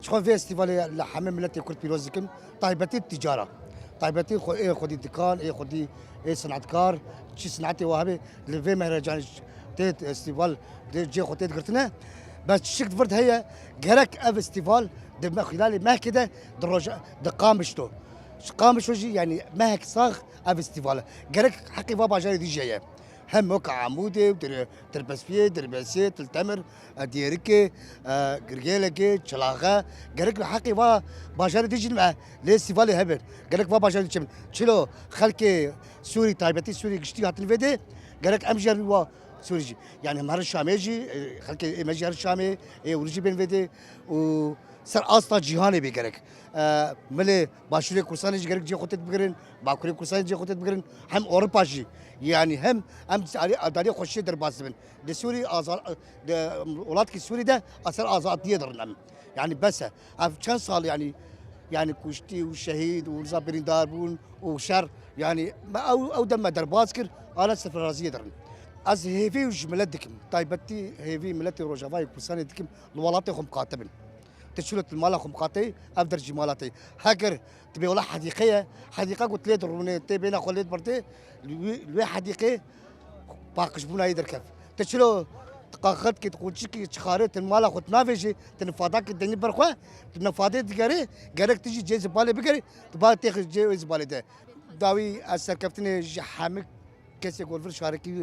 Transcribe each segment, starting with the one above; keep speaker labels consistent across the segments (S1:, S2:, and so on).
S1: شخو فيستيفال لحمام ملتي كل بيروزكم طيبتي التجاره طيبتي خو ايه خدي دكان ايه خدي ايه صنعتكار شي صنعتي وهابي لفي مهرجان تيت استيفال جي خديت قرتنا بس شكت فرد هي جرك فيستيفال دم خلال ما كده دروج دقامشتو قامش وجي يعني ما هيك صاغ فيستيفال جرك حقي بابا جاي دي جايه هم وقع عمودي تربسفيه دربسيه تلتمر ديركي جرجيلكي شلاغه قالك حقي باجار ديجي مع ليستيفالي هبل قالك باجار ديجي شلو خلكي سوري تايبتي سوري قشتي هات الفيدي قالك امجر و سوري يعني مهر الشامي يجي خلكي مجي هر الشامي ورجي بين فيدي و سر اصلا جهاني بيقرك ملي باشوري كورساني جرك جي خوتت بقرن باكوري كورساني جي خوتت بقرن هم اوروبا جي يعني هم داري خوشي در باسبن دي سوري ازار ولاد كي سوري ده اثر ازاد يدرن يعني بس اف كان صار يعني كشتي وشهيد وزابرين داربون وشر يعني او دم درباسكر انا سفر رازي درن از هيفي وش ملدكم طيبتي هيفي ملتي روجافاي كورساني دكم الولاتي خم قاتبن تشلت المال خم قاتي افدر جمالاتي هاكر تبي ولا حديقه قلت لي دروني تبي انا خليت برتي لوي حديقه باقش بونا يدر كيف تشلو تقاخت كي تقول شي تشخارت المال خد نافيجي تنفادك الدنيا برخوا تنفادي تقري قالك تجي جي زباله بقري تبغى تاخذ جي زباله ده داوي اسركفتني حامك كيس يقول في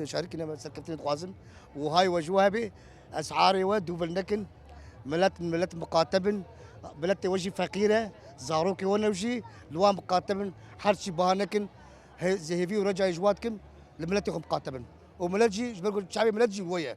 S1: شاركنا سركفتني توازن وهاي وجوها بي اسعاري ودوبل نكن ملت مقاتبن بلت وجي فقيره زاروكي ونوجي لوا مقاتبن حرشي بهانكن زهيفي ورجع جواتكم لملتي مقاتبن وملتجي بقول شعبي ملتجي ويا